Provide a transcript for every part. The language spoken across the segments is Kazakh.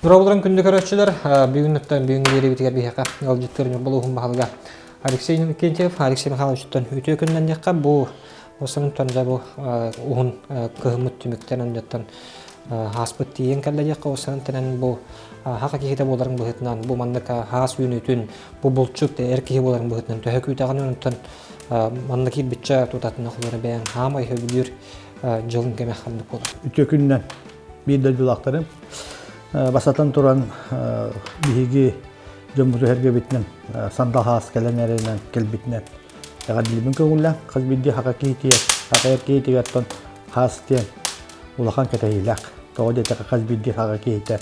Нуравларың күнді көрәтшілер, бүгінніктен бүгінгі бері бітігер бейхақа ғалжеттер болуғын бағылға. Алексей Кентьев, Алексей Михайловичтен өте күннен деққа бұл осының жа бұл ұғын күхіміт түміктен өндеттен хаспыт дейін кәлді деққа осының тәнен бұл хақа кекеті боларын бұғытынан, бұл мандыка хас үйінетін, бұл бұлтшық әркеге боларын бұғытынан төһі көйтаған өнінтін мандыки бітча тұтатын ақылары бәйін хамай хөбілер жылын кәме қалды болды. Үте күннен бейді жылақтарым басатан тұран бейгі жөмбүзі әрге бітінен сандал хас кәлен әрінен кел бітінен ғадилімін көңілі қыз бейді хақа кейтие, хақа әркейті ғаттан хас тен улахан кәтәйіләк. Тоғы детеқі қыз бейді хақа кейті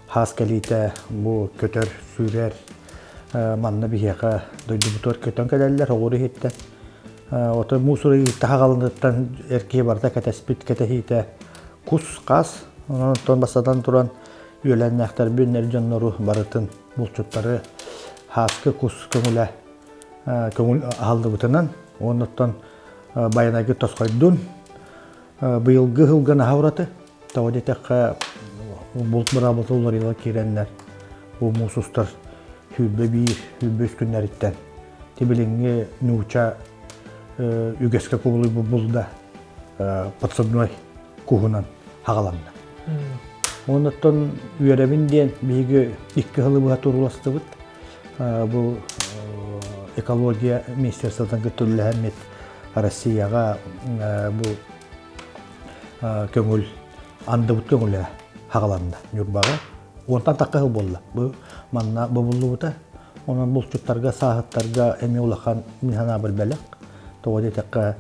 хас кәлейті бұл көтер, сүйрер, манна бейеқі дойды бұтор көтен кәлелер оғыры хетті. Оты мұсыры таға қалындықтан әркей барда кәтәспіт кәтәйті құс, қас, онын басадан тұран үйелән әқтар бүйін әржанлары барытын бұлчуттары хаскы құс көңілі алды бұтынан. Оныттан байынағы тосқайдың бұйылғы ғылғаны ғаураты. Тауы детеқі бұлт мұрабылты олар елі керенлер. Бұл мұсыстар хүлбе бейір, хүлбе үскінлер іттен. Тебеліңе нұуча үгеске көбілі бұлда патсадной куғынан хағаламды. Оныттан үйеребін ден бейгі икі ғылы бұға тұруласты бұд. Бұл экология министерстводан күттілі әмет Россияға бұл көңіл анды бұд көңілі хағаламды Нюрбаға. Онтан таққығы болды. Бұл манна бұлы бұта. Онан бұл жұттарға, сағыттарға әме олақан минхана бір бәлік. Тоғады тәққа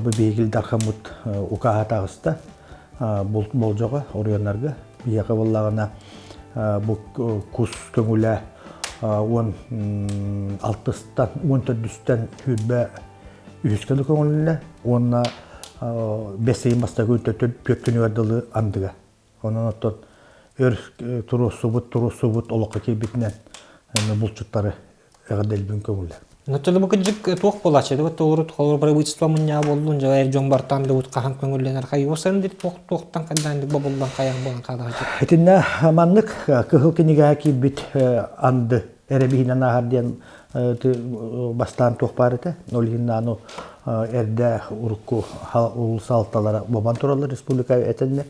бұл бейгіл дарқан бұд ұқаға тағысты. Бұл жоға орионларға. Бейеқі болағына бұл құс көңілі 16-тан, 14-тен хүлбә үйіскені көңілі. Онына 5 айын баста көттін өрділі андыға. Онан оттан өр тұрусубут олыққа кейбетінен бұлчыттары әғаделбін көңілі. Нөттілі бұл күджік тоқ болачы, қолыр правительство мұння болуын, жауайыр жон бартанды қаған көңілден арқай. Осының деді тоқтан қандайындық болудан қаян болған қадағы жек. Әтінна аманлық күхіл кенеге кейбет анды әребейінен ағарден бастан тоқ барыты. Олығын ану әрді ұрыққы ұлысалталары бобан туралы республика әтінне.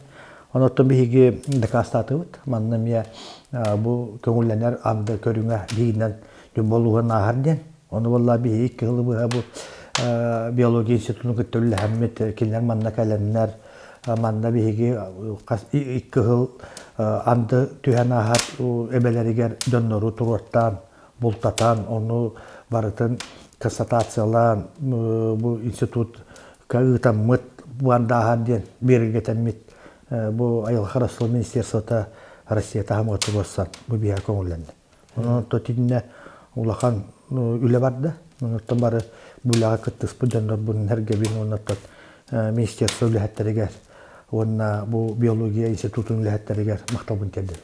Оноттон биһиги дакастатыбыт. Манна мия бу көңүлленер анды көрүңө бийинен жумболугун ахарден. Оны болла биһи икки кылы бу биология институтунун көттөлү хаммет кинер манна каленнер манна биһиги икки кыл анды түһэн ахар эбелеригер доннору туруттан бултатан onu барытын констатациялан бу институт кагытаммыт буанда ахарден бергетеммит. Бұл айылға Расыл Министерствота Россия тағымға тұрғасан бұл бейі көңілінді. Оның төтініне ұлақан үлі барды. Оның бары бұлаға күттіс бұл жандар бұның әргебін оның Министерство үлі әттерігер, бұл биология институтын үлі әттерігер мақтал бұн келді.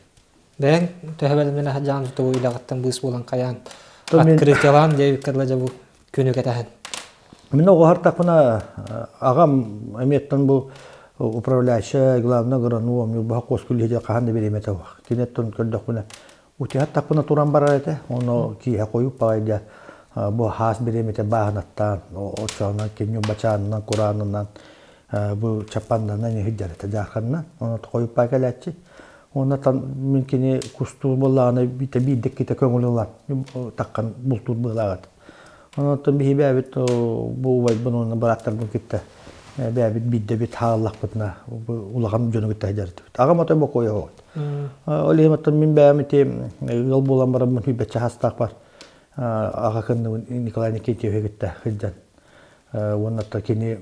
Бәң төхәбәлімден әхәджан тұты бұл үлағаттан бұғыс болан қаян открытиялан дейбік кәділі бұл көні кәтәхін. Мен оғар тақпына ағам әметтен бұл управляющая главный агроном Нюрба коскулли де каханды беремете вак. Кинеттон көлдök буна. Утият такпына туран барар эте. Оны кие коюп пайда бу хас беремете багнаттан, очона кеню бачанынан, куранынан, бу чапандан не хиджарete жаканна. Оны коюп пайгалатчы. Оны тан минкини кусту боллаганы бите бидек ките көңүлүлар. Таккан бултур булагат. Оны тан бихибебит бу вай бунун бараттардын китте. Бәбит бидде бит хааллах бутна улагам жөнү китте жарты. Агам ата бокоя хот. Олематтан мин бәмите гыл болан бар мын бече хастак бар. Ага кынды Николай Никитьев китте хиджан. Оннатта кини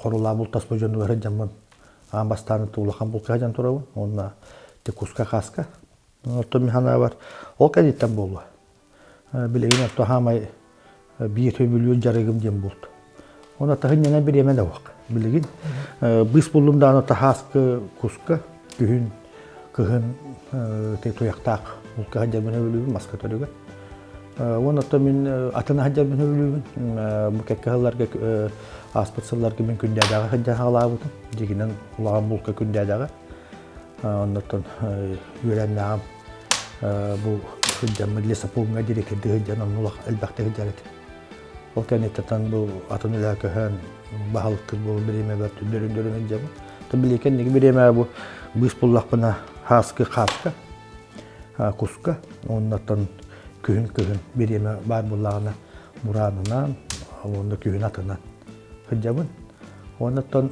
хорула бултас бу жөнү хиджан. Ам бастаны тулахам бул хиджан турабы. Онна те куска хаска. Отто михана бар. Ол кадиттан болду. Билегин атта хамай бир төбүлү жарыгым дем болду. Ona tahınına bir yemen de vak. Bilgin. Biz bulunduğunda ana tahaskı kuska, gühün, kıhın, toyaktak, ulka hacer bana ölüyüm, maska törüge. Ona tamin atına hacer bana ölüyüm. Bu kekkahalarga aspatsalarga ben kündədağı hacer hala butun. Jiginen ulağın bulka kündədağı. Ondan yürenağım bu hıccamı lisapulma direkti hıccan onulak elbette hıccaret. O kenetatan bu atın ilakahan bahalıktır bu birime verdi dörün hıccamı. Tabi leken ne birime bu bıspullah bana haskı kapka kuska ondan kühün birime var bullağına muradından onda kühün atından hıccamın. Ondan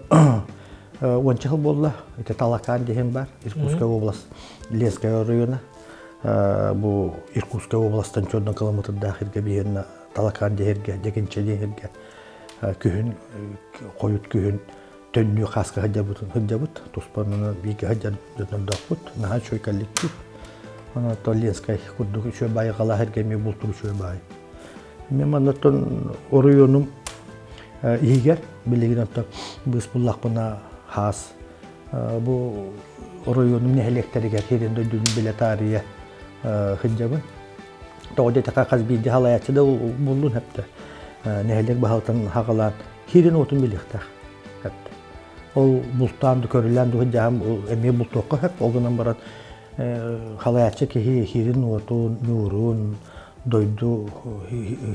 Onçahıl bolla, ite Talakan diyen var, Irkutska oblast, Leskaya rayonu. Bu Irkutska oblasttan çoğundan kilometr dahilge bir Talakan diyenge, Dekinçe diyenge, kühün, koyut kühün, tönlü kaskı hıccabut, Tuspanının bir hıccan dönem dağbut, naha şöy kallikti. Ona da Leskaya kurduk, şöy bayi kala hergemi bultur şöy bayi. Mem anlatan o rayonum iyiger, bilgin anlatan, bıspullah bana has. Bu rayonun nehelekleri herinde dün bile tarihe hıccabın. Doğru takakaz bir halayatçı da buldun hep de. Nehelek bahaltan hakalan hirin otun birlikte hep de. O bulttan da körülen de hıccabın emeği bultuğu hep olduğundan baran halayatçı ki hirin otun, nurun, doydu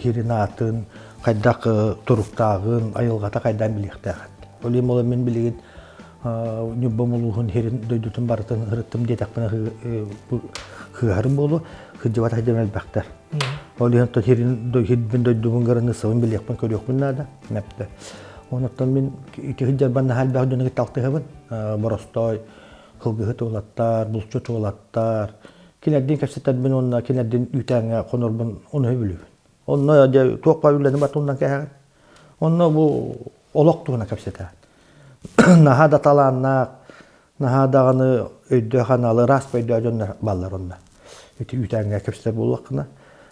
hirin atın, kaydak turuktağın, ayılgata kaydan birlikte. Olayım olan ben bilgin Nюрба мулуһун херин дөйдүтүн барытын хырыттым детакпына хыарым болу хыджыбат хыджамел бактар. Олиянтан херин дөйдүбүн гараны сабын билекпин көрөкпүн нада непте. Онуттан мен ити хыджарбанна хал багдыны талтыгыбын боростой хылгыгы тоолаттар, булчу тоолаттар. Кинердин кепсеттер мен онна кинердин үтәңе конорбун оны билүбүн. Онна да тоокка үлени батундан кеһаган. Онна бу ОЛОХ тугуна кепсеттер. Nahada talannak, nahadağını öydü kanalı rast böydü jönler ballar onna. Öti ütenge köpsler bullakna.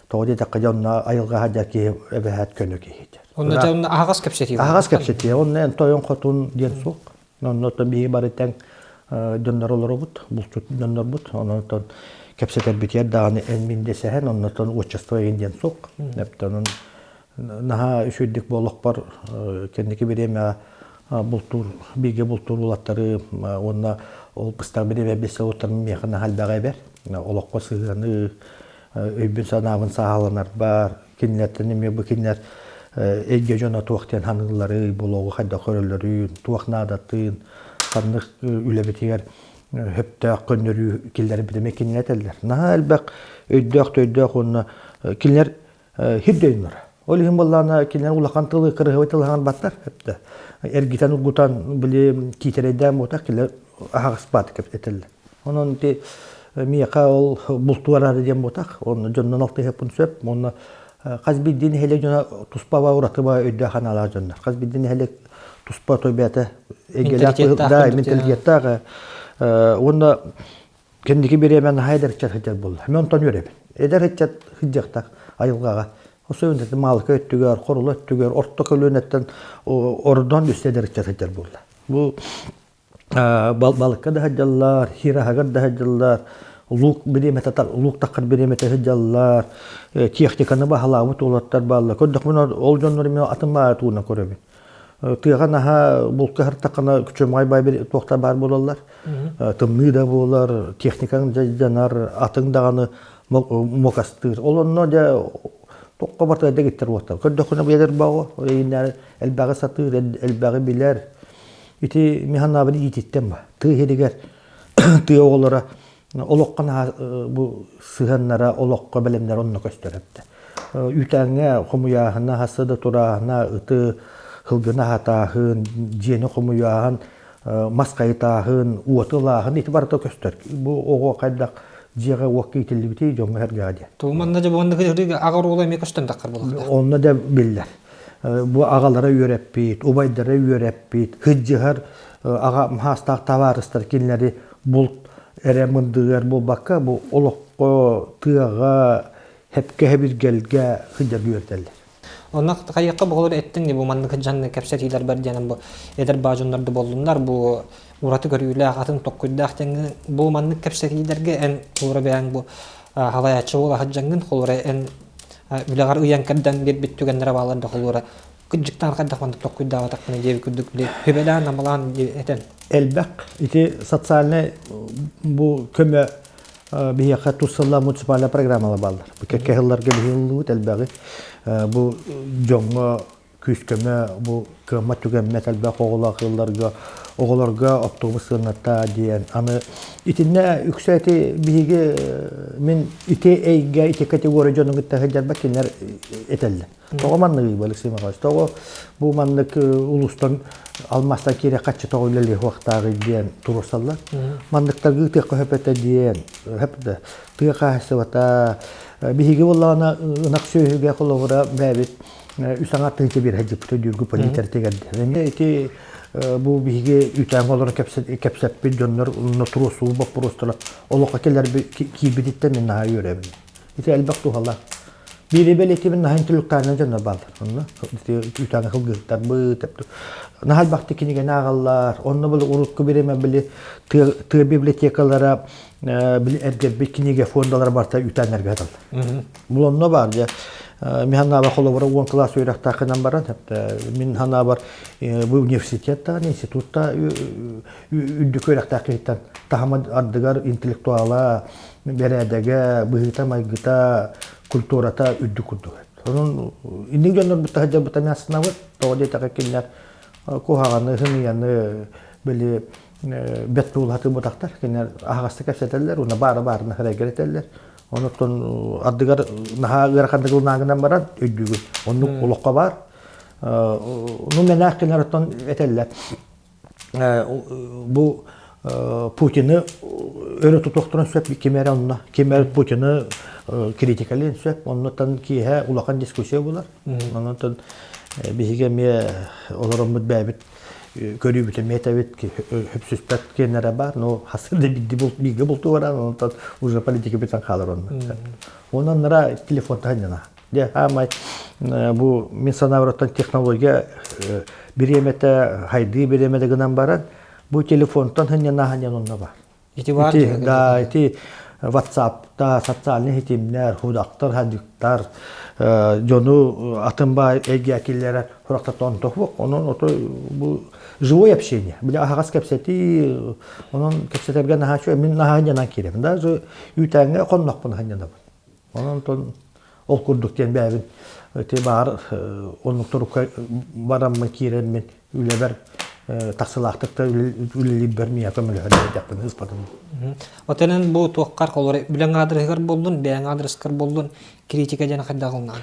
Toğdi takıca onna ayılga hajar ki ebehat könü ki hicer. Onna jönler Aһағас кэпсэтии. Aһағас kepseti. Onna toyon kotun diyen soğuk. Ondan bir bariten jönler olur obut, bulçut jönler but. Ondan kepseter bitiyer dağını en minde sehen. Ondan uçastoya diyen soğuk. Nepten naha üşüdük bolluk var. Kendiki bireme bultur, bilgi bultur ulatları, ona ol pıstar biri ve bese oturma meyhana halbağa ber. Olakko sığanı, öybün sanavın sahalanlar var. Kinlerden bu kinler egecona tuğakten hanıları, buluğu hadda körülleri, tuğak nadatın, kanlık ülebetiyer, hepte könürü killeri bitime kinleterler. Naha elbaq öydük ona kinler hibdeynler. Olihim bollana kinler ulaqantılı kırıhıvaytılığın batlar hepte. Ergitan urgutan bile kitereden botak killer Aһағас bat kepseteller. Onun te miyaka ol bultuara diyen botak. Onun jonnan altı hepun söp. Onun qazbiddin hele jona tuspa va uratıba ödde hanalar jonnar. Qazbiddin hele tuspa toybete egelak da mentaliteta. Onda kendiki bir hemen hayder çatacak bolla. Men ton yörebe. Eder çat hıcakta ayılgaga. O söyledi malık öttügör, korulu öttügör, orta kölünetten oradan üsteder çatacak bolla. Bu balıkka da hacallar, hirahaga da hacallar, luk takır birimete hacallar, teknikanı bahalavut olatlar balla. Kördük bunu olcanları men atınma tuğuna köröbün. Tığan aha bulka her takana küçüm ay bir tokta bar bolallar. Tımlı da bolar, teknikanı janar, atın dağını mokastır. Olanna da Tokka barta da gitter wata. Kördük bunu bilir bağı, elbağı satır, elbağı biler. İti mihanna biri yitittem ba. Tığ hediger, tığ oğullara, oloqqana bu sığanlara, oloqqa bilimler onu gösteripti. Ütenge kumuyahına, hasıda turahına, ıtı hılgına hatahın, jeni kumuyahın, maskayı tahın, uatılahın, iti barata göster. Bu oğu qaydak jiga wakitili biti jonga hergadi. Tuğmanna da bu anda agar olay mekoştan takar bolak. Onu da biller. Bu ağalara yörepbit, ubaylara yörepbit, hıccıhar ağa hastaq tavarıstar kinleri bult eremındıgar bu bakka bu oloqqa tığa hepke bir gelge hıccar yörderler. Ona kayıqqa boğulur ettin bu manlık hıccanlı kepsetiler berdiyanın bu eder bacunlarda bollunlar bu uratı görüyle ağatın tokkuydaq jangın bu manlık kepsetilerge en uğra beyan bu halayatçı ola hıccangın kolura en Ülegar uyan kaddan bir bittügenlere bağlandı kolura кыджыктан кайдахман токуйдага такмын жеби күдүк биле хөбелан намалан этен. Элбек ити социальный бу көмө бияка тусалла муниципальный программалар балдар. Бу кекелларга бийылып элбеги бу жоңго күскөмө бу кымат түгәммәт элбек оголорга автобус сынатта диен аны итинне үксәти биге мен ите эйге ите категория жонун тәһәҗәр бакеннәр этелле. Тогоманны балыксыма гас. Того бу маннык улустан алмаста кире качы тогыллы вакыттагы диен турсаллар. Мандыктагы тек хөпәтә диен хөпәтә. Тыга хасыбата биге буллана ынак сөйгә коловра бәбит үсаңа тыйты бир хаҗып төдүргү политер тегәдде. Менә ити бу биге үтәң олар кәпсәп бит җоннар нотурусу бу просто ОЛОХ келәр кибиттә мен на йөрәбез. Ити әлбәттә халла. Бире белети мен нахын түлүктән җоннар балдар. Онны үтәң хылгыттар бу тәп. Нахал бакты кинегә нагаллар, онны бу урукка береме биле ты библиотекалара бил эрге бикинеге фондалар барта үтәннәргә аталды. Бу онны бар җа Механа бахоловра 10 класс уйракта кынан баран мен хана бар бу университетта институтта үддү көйракта кыйттан тахама ардыгар интеллектуала бередеге быйта майгыта культурата үддү курду. Онун индин жоннор бутта хаҗа бутта мясына вот тоде таккеннер кохаганы хымыяны били беттул хаты бутактар кенер Аһаҕасты кэпсэтеллер уна бары-барына хәрәкәт Онуттон ардыгар наха гыракандыгылнагынан баран өйдүгү. Онну ОЛОХка бар. Ну менаккенер оттон этеллер. Бу Путинны өрө тутуктуран сөп кемер онна. Кемер Путинны критикален сөп. Оннотон киһе улахан дискуссия булар. Оннотон биһиге ме олороммут бәбит көрүбүтө метабит хөпсүспәт кенере бар, но хасырда биге булту бар, онтан уже политика битен калыр онна. Онан нара телефон таһанна. Де амай бу мен санавраттан технология биремете хайды биремете гынан баран, бу телефонтан ханна онна бар. Ити бар. Да, ити WhatsApp-та социальный хитимнер, худактар, хадиктар, жону атымба эгиакиллер хоракта тонтох, онон ото бу живое общение. Бля Аһаҕас кэпсэтии, онон кэпсэтерге нахачу, мен наханьянан кирем. Да, үтәңе коннокпун ханьянабын. Онон тон ол курдуктен бәбин. Те бар, онуктурукка бараммын кирем мен үлебер тахсылактыкта үлелип бермия көмөлө хәдәп испатын. Отенен бу тоққар колор билен адресгар болдун, бәң адрескар болдун, критика жана кайдагылнан.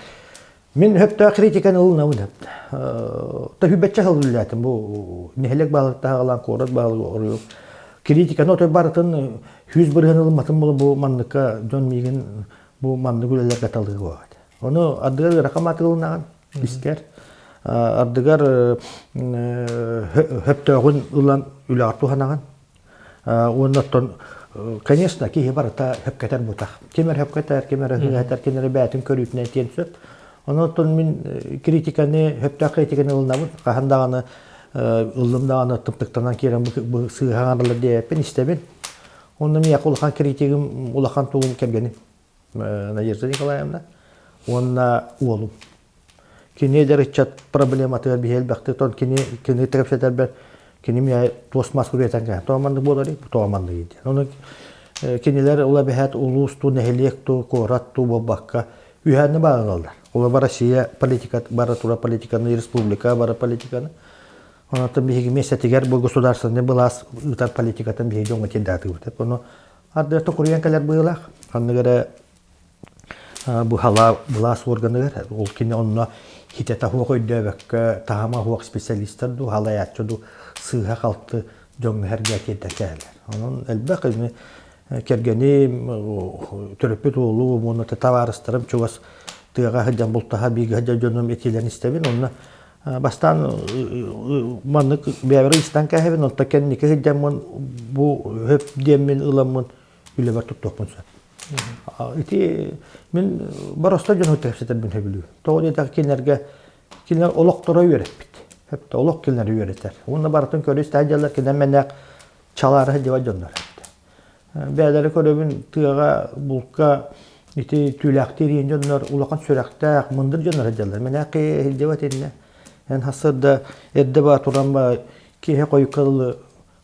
Мен хөптә критиканы улна уйнап. Тәһибәтчә хәлләтем бу нехлек балыкта галан корат балык. Критиканы отой бартын 100 биргән матын бу манныкка жон миген бу манны гүлләр каталдыгы бар. Оны адыр ракаматылнаган искер. Ардыгар хөптөгүн улан үларту ханаган. Оннотон конечно ки барта хөпкәтәр бутак. Кемер хөпкәтәр, кемер хөпкәтәр, кемер бәтин көрүтнән тенсеп. Оннотон мин критиканы хөптә критиканы улнабын. Кахандаганы улымдаганы тыптыктан керем бу сыйганлы дип истебин. Онны ми якулхан критигим улахан тугум кергени. Надежда Николаевна. Онна улум. Кини дәрәҗәт проблема тәр бихел бәхте тон кини тәгәфсәтәр бер кини ми тосмас күрәтәнгә. Томанды булды, томанды иде. Оны киниләр ула бәһәт Улууспут нәһелек ту корат ту бабакка үһәне багалдар. Ула Россия политика бара тура политиканы республика бара политиканы. Она там бихиге месәтигәр бу государственный булас утар политикатан бихиге җоңга тендаты үтә. Оны арды токурыян калар булах. Ханныгара бу хала булас органнар ул кини онна хитета хуойдөбөккө тахама хуок специалисттер ду халаятчы ду сыга калты жоң хәргә кетәләр. Анын әлбәттә кергәни төрөпөт улуу моны товарыстырып чугас тыга хаҗан бултаха биге хаҗа җоным этилен истебин онна бастан маннык бәбәре истан кәһәбен онта кеннике хаҗан бу хөп деммен ыламын үлебер туттокмун. Ити мен бароста жон өтәсәтәр бин хәбилү. Тоғын итә кинләргә кинләр ОЛОХ тора йөрәп бит. Хәтта ОЛОХ кинләр йөрәтәр. Уны бартын көрәс тәҗәлләр кинән менә чалары дип җоннар. Бәдәле көрәбин тыга булка ити түләктер җоннар улакан сүрәктә мындыр җоннар җәлләр. Менә ки дип әйтәләр. En hasırda edde ba turanba kihe koyukalı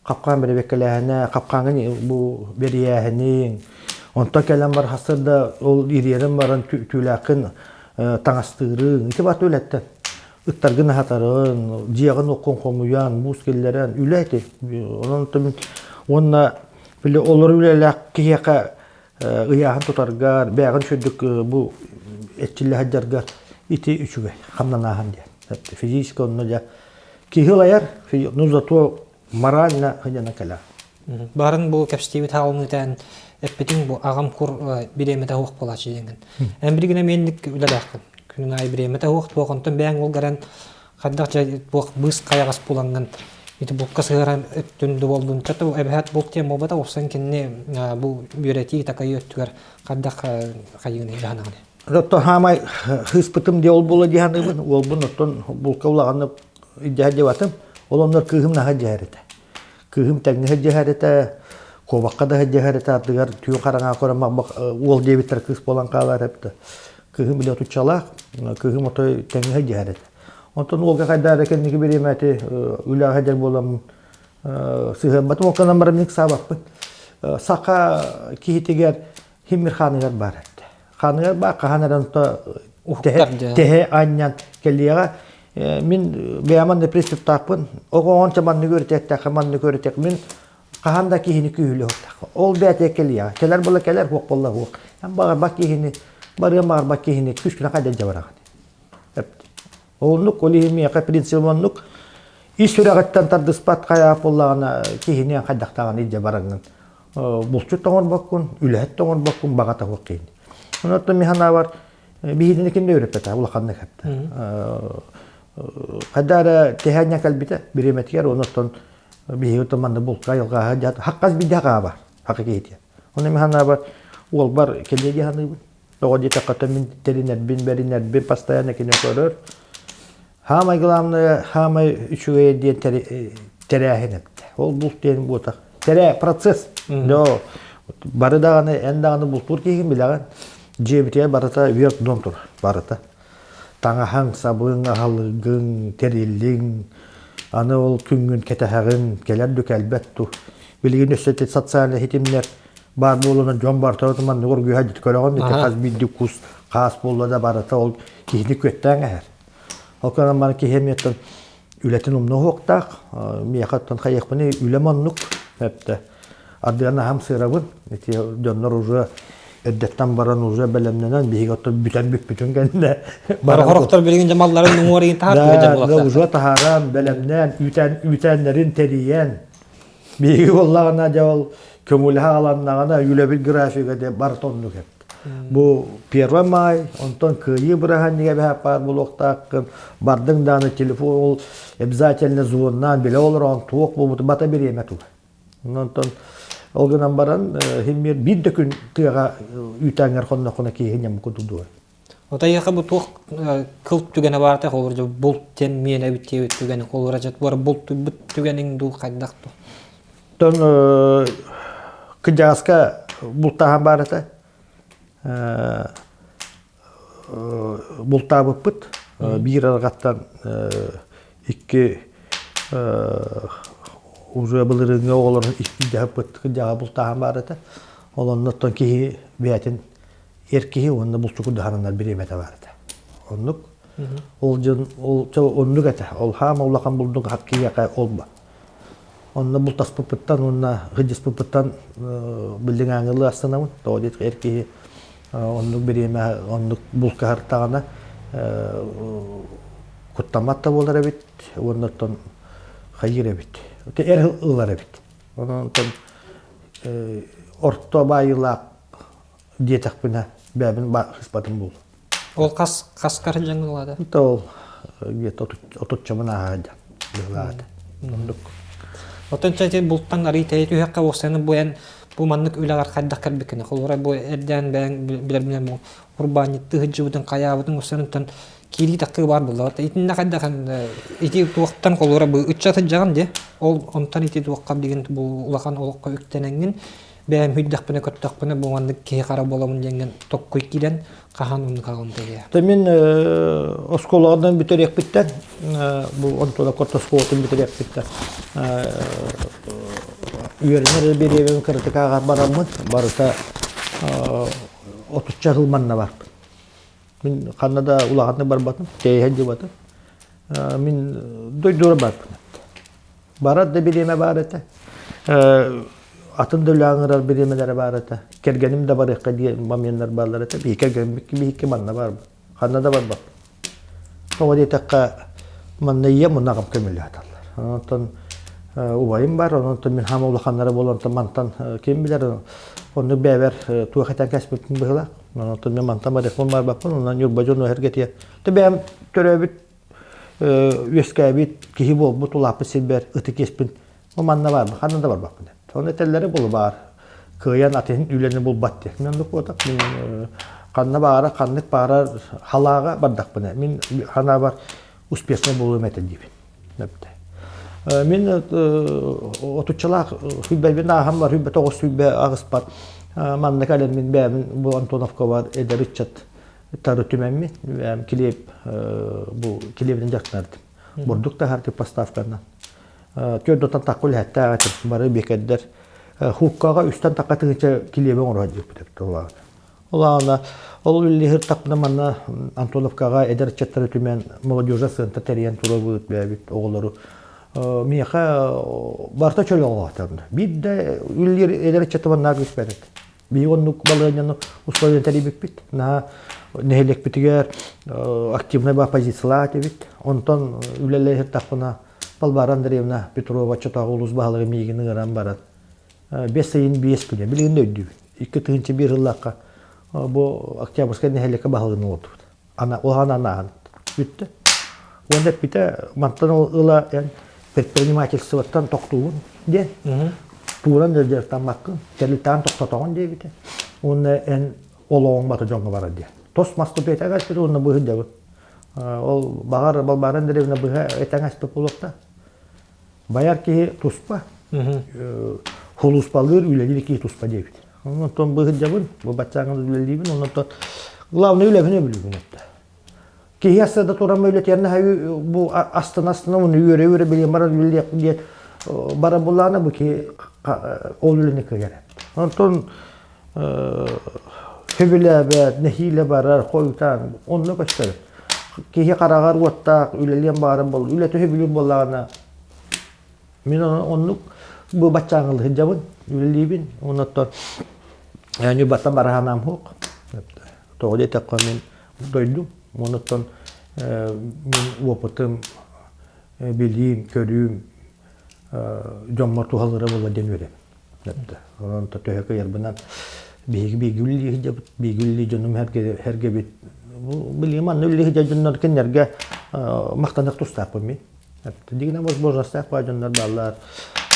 kapkan berebekkelehine kapkanın bu beriyehinin onta kelen var hasırda ol iriyerin varan tülakın taŋastırın iti bat öletten ıttargın hatarın ciyagın okun komuyan muskillerin ületi onun tabi onna bile olur ülelek kiheka ıyahın tutargar beğen şöydük bu etçili haccargar iti üçüge kamdan ahan diye fizik onunca kihilayar nuzatu maralna hıcana kala Barın bu Кэпсэтии tağımıdan Эппетин bu ağam kur biремете hoq bolaçı degen. Hem bir güne menlik üledaqın. Günün ay biремете hoq toqontan beğen ol garan qaddaqça bu bız qayağas bulangan. Iti bu kasıran öttündü boldun. Çatı bu ebehat bu tem obata olsan kinne bu yöreti takayı öttüger qaddaq qayığını jahanağını. Rotto hamay hıspıtım diye ol bola dihanı ol bunutun bulka ulağını iddia batım. Olanlar kıhım naha jaharete. Kıhım tekniğe jaharete Kovakka da hediye attıgar tüy karanga koramak bak ol debitler kız bolan kalar hepti. Kıhım bile tutçalak, kıhım otoy tenge hediye et. Ondan olga kadar kendiki bir emeti üla hediye bolam sığım batım o kadar maramnik sabah. Saka kihitiger himir xanıgar bar etti. Xanıgar bak xanaran to tehe anyan kelliyaga min beyaman depresif tapın. O on çaman nügörtek takaman nügörtek min Kahanda kihini kühülü hortak. Ol beyat ekeli ya. Keler bola keler hok bolla hok. Hem bağır bak kihini, bağır bak kihini küsküne kadar cevara. Olnuk olihimi yaka prinsimonluk. İsüragattan tardıspat kaya bollağına kihini kaddaqtağın idce barağının. Bulçut toğun bakkun, ülehet toğun bakkun bağata hok kihini. Onatlı mihana var. Bihidini kimde öğretmeta, ulaqanlık hepta. Kadar tehanya kalbite bir emetker onatlı bihi teman bul kayal hajat hakkas bidaga bar hakiki onu mihana bar ol bar kelleji hanu to jeta katamin teriner bin beriner bin pastayana kine korur hamay glamna hamay üçüge diye terehenet ol bul diyen bu ta tere proses do barıdağını endağını bultur ki bilagan jebitiye barata virt dontur barata taŋa hang sabın ahalgın terilin Ana ol küngün ketehagın keler dök elbettu. Bilgin össetet satsana hitimler bar boluna jon bar tarafından nor gühadit köleğon ete kaz bildi kus kas bolla da barata ol kihni kötten her. Halkana man ki hemiyetten ületin umnu hoqtaq miyaqattan qayıqbını ülemanluk hepte. Adına ham sırabın eti jonlar uza Öddettan baran uza belemlenen bihigattan bütün kendine. Bara horoktor bilgin malların numariyin tahat da uza taharan belemlen ütenlerin teriyen. Bihi vallahi javal kömülha alanlarına yülebil grafika de bartonluk hep. Bu первый май ondan kıyı bırahan diye bir hapar buloktakın bardın dağını telefon обязательно звоннан bile olur on tuğuk bu bata bir yemet o. Ondan Olganan baran himir bir dökün tığa ütenger konna ki henyam kutudu. Otayaka bu tuğ kılp tügene barta olurca bult ten miyene bitiye tügene oluracak var bult tügenin du kaydaqtu. Ton kıjaska bultahan barata bulta bıpıt bir argattan iki Uzuya bılırın oğulların iki daha pıttıkı jağa bultahan barata. Olanlıktan ki biyatin erkeği onunla bulçuku dahananlar bir emete barata. Onluk. Onluk ete. Ol hama ulaqan bulduk hakkı yaka olma. Onunla bultas pıpıttan, onunla hıcız pıpıttan bildin ağırlı astanamın. Doğadet erkeği onluk bir eme, onluk bulka hartağına kuttamat da bolar ebit. Onluktan hayır ebit. Te ılar ebit. Ondan orta bayılak diye takbına bebin hıspatın bul. Ol kaskar jangılada. Ol get otutçamına haja. Bilada. Onluk. Otan çayte bulttan arite tühekka olsanı bu manlık ülegar kaddaq kalbikine. Kolora bu erden ben bilen bu kurbaniyetli hıcıbıdın qayabıdın olsanıdan kiri takı var bullar. İtinne kaddaqan iti tuwaqtan kolora bu 3 atı jagan de. Ol ontan iti tuwaqqa bilgin bu ulaqan oloqqa öktenengin бәм хүддәкпене көттәкпене булганды ки кара боламын дигән токкой кидән кахан ун калган тәгә. Мен осколардан битерек биттен, бу онтола кортоскопын битерек биттен. Үйернер беребем критикага барамын, барыта 30 жыл манна бар. Мен Канада улаганы бар батым, тейһен ди батым. Мен дойдура батым. Барат да береме бар эте. Атын дөлаңырар беремеләре бар эте. Кергеним дә бар икән дигән моментлар барлар эте. Бик манна бар. Канада бар бат. Тоғыды тәккә манна ие мунагым көмелә аталар. Онтон убайым бар, онтон мен һәм улаханнары болонтон мантан кем билер. Оны бәбәр туахатан кәсбепин быгыла. Онтон мен мантан бар телефон бар бакын, оннан Нюрба жон хәргәтия. Тәбәм төрәбит үескәбит киһи бул бутулапы силбер ыты кеспин. О манна бар, Канада бар бакын. Оны телләре бул бар. Кыян атын үлене бул бат дик. Мен докотак мен канна бара, каннык бара халага бардак бына. Мен хана бар успешный булуым этен дип. Мен отучалак хүббәбен ахам бар, хүббә тогыз хүббә агыс бар. Манна кален мен бәм бу Антоновка бар, эдеричат тары түмәмме, бәм килеп бу килебен жактарды. Бурдук та харты поставканы. Көрдотан такул хәтта бары бекәддер. Хуккага үстән такатыгыча килебен орга дип тора. Олана ол лихер тапна манна Антоновкага эдеричаттары түмән молодежь центр терен тура булып бәбит оглары. Миха барта чөлө алгатырды. Бидде үллер эдеричаттан нагыс бәдет. Би оннук балыгын условия терибик бит. На нехелек битигер активная оппозиция бит. Онтон үллер тапна Балбар Андреевна Петрова чатагы улус баһылыгы мигини гыран барат. 5 сайын 5 күнө билген өйдү. 2 бир жыллакка бу октябрьская нехелекке баһылыгын олду. Ана ана бүтті. Онда бите мантан ыла предпринимательствоттан токтуун ден. Туран дер тамаккы, телтан токтотон де бите. Онда ОЛОХ баты жонго бара де. Тос маступетага сыр онда быгы дебит. Ол багар балбарын деревна быга этаңас тополокта. Баяр ки туспа. Улууспалыр үлелер ки туспа дебит. Онтон быгы дебин, бу бачаңыз үлелибин, онтон главный үлебине билген этти. Киясы да туран мөйлөтерне хәй бу астына муну үйрө билген бара үлелек диет бара буланы бу ки ол үлене кегер. Онтон хөбүләбә нехиле барар койтан онны көчтөр. Кихи карагар уаттак үлелен барын бол, үлете хөбүлүн боллагана. Мен оннук бу бачаңылы хиджабын, үлелибин, оннотон яни баттан бараханам хук. Тоғыды таққа мен дойдум, оннотон мен опытым, билим, көрүм, жоммар тухалгыра болла ден өрем. Оннотон төһөкө ярбынан беги хиджабыт, беги жонум херге бит. Билим ан үлли хиджабыннар кеннерге мактандык тустаппын мен. Дигне возможность апажындар баллар.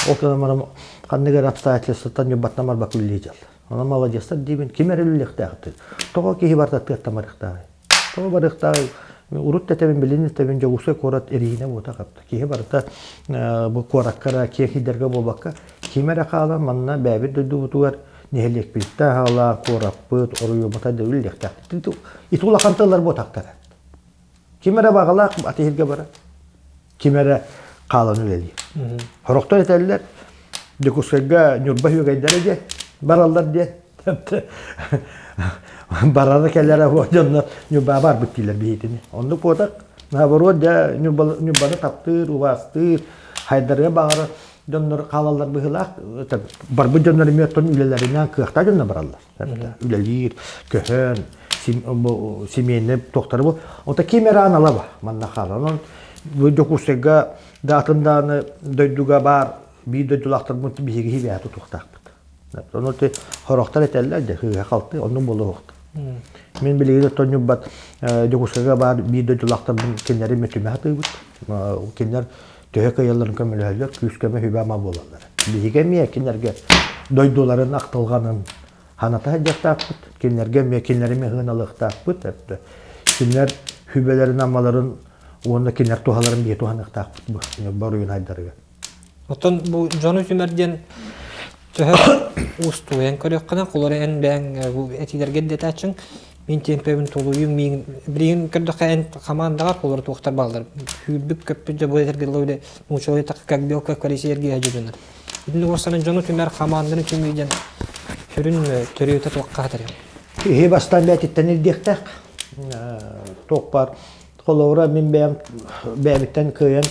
Окламарам кандыгар обстоятельствоттан юбаттамар бакулли жал. Ана молодецтер дибин кимерилlik тагты. Тога ки барта таттамарыкта. Тога барыкта урут тетебин билин тетебин жогусы корат эрине бота капты. Ки барта бу кораккара ки хидерге болбакка кимере калган манна бәбир дөдүбутугар нехелек билтте хала кораппыт орую бота дөүллек тагты. Итула канталар ботактар. Кимере багалак атыгырга бара. Кимере калан үлели. Хорокто этеллер декускага Нюрба хүйгәйдәре де баралдар де. Барары келләре жоннар Нюрба бар биттилер бейтине. Онды потак наоборот да Нюрбаны таптыр, убастыр, хайдарга багары жоннар калалар быгылак. Бар бу жоннар меттон үлеләреннән кыхта жоннар баралар. Үлелир, көһөн, семейне токтары бу. Ота кимере аналаба манна халан. Bu dokusaga dağıtımdan döydüga var, bir döydülaktar bunu bir higi bir atı tuhtaqtı. Onu te horoktar eteller de hıga kalktı, onun bolu hoqtu. Men bilegi tonyu bat dokusaga var, bir döydülaktar bunu kenleri metüme hatı bud. Kenler töheke yılların kömülüler, küskeme hübama bolanlar. Bir higi miye kenlerge döydüların aqtılganın hanata hacaqtaq bud. Kenlerge miye kenlerime hınalıqtaq bud. Kenler hübelerin amaların onda kenler tuhaların bir tuhanıqtaq bud. Baruyun haydarıga. Oton bu jonu tümerden töhök устуян көрөккана колору эн бәң этилерге детачың мен темпебин толуюм мен бирин көрдөккан командага колору токтар балдар хүлбүк көппү же боетер лойде мучой так как белка корисерге ажудунар инде осанын жону түмөр команданы түмүйден түрүн төрөтө токкатыр бастан бәтиттен ирдектак токпар колора мен бәбиттен көйөн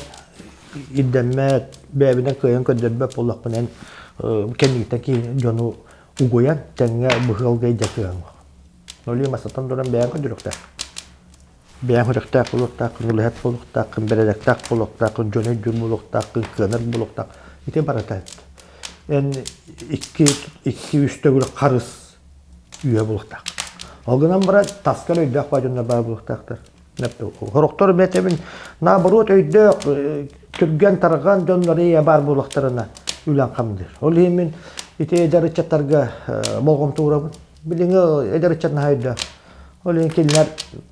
иддеммет бәбиден көйөн көдөрбөп боллакпынан кенниттен ки жону угоян теңге быгылга идекөн Нолі масатан дұран бәйін көдіріктәк. Бәйін көріктәк болуқтақ, нұлығат болуқтақ, бередектәк болуқтақ, жөне жүр болуқтақ, көнер болуқтақ. Ете баратайд. Ән 2-3 төгілі қарыс үйе болуқтақ. Олғынан бара таскар өйдәк бажынна бар болуқтақтыр. Хорықтар бәтебін набырот өйдәк түрген тарған жонлары бар болуқтарына үлән қамдыр. Ол емен ете әдәрі чаттарға болғым туырабын. Билинге эдерчен хайда. Олен келлер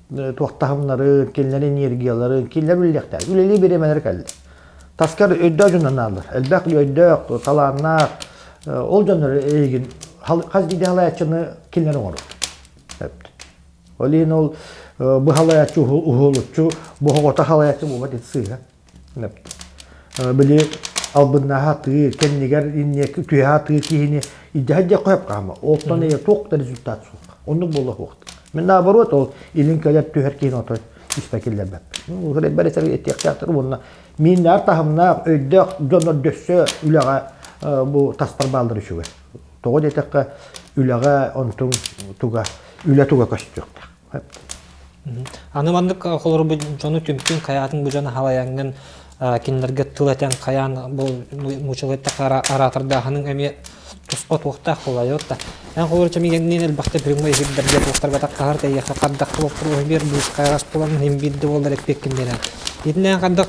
туактахымнары, келлер энергиялары, келлер билектер. Үлели беремелер келди. Таскар өйдө жондан алыр. Элбек өйдө таланна ол жондар эгин каздиде халаячыны келлер оңор. Олен ол бу халаячы ухулучу, бу хота халаячы бу батысы. Били албыннахаты, кеннигер иннеки түйхаты кихини иддәһәдә кайып кама. Оттан я токта результат сук. Онны булла вакыт. Мен наоборот ол илин калап түйхәр кин отой испекилләр бәп. Ну, гыре бәрәсәр этияктыр буна. Мин артахымна өйдәк донор дөссө үләгә бу таспар балдыр шуга. Тога дәтәккә үләгә онтун туга, үлә туга каштык. Аны мандык колор бу жону түмкүн каятын бу жана халаяңнан киндерге тылатан каян бу мучылыкта аратырдахының эме тусқа тоқтақ қолайотта. Ән қолырча мегеннен әлбақты біріңмай жібдерге тоқтарға таққағар тәйеқі қаддақ болып тұруы бер бұз қайғас болан hem білді олар әкпеккінден. Едінен қаддақ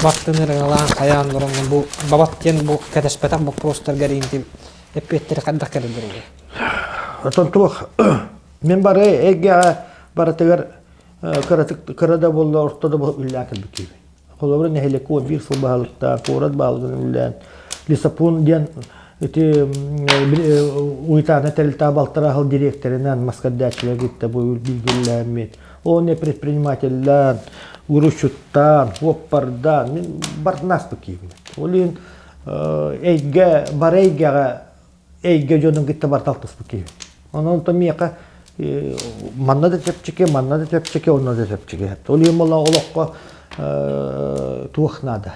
бақтыныр ғалаған қаян бұрынғы бұл бабаттен бұл кәтәшпәтақ бұл простарға рейінді әппеттері қаддақ кәрілдірге. Тонтуық, мен бары әйге бары тегер кырада болды, ортада бұл үллән кәлбікейбі. Қолабырын әйлеку бір сыл бағалықта, қорат бағалығын үллән, лисапун ден уйтаны тәрілті балтырағыл директорынан маскадачылар кетті бұл білгілермен. Ол не предпринимателлер, урушуттан, оппардан, мен бартынас бікейбін. Олен әйге, бар әйге жонын кетті барталтыс бікейбін. Onun da miyaka manna da tepçike, onunla da tepçike. Oluyor mu la olokh'a tuğnada.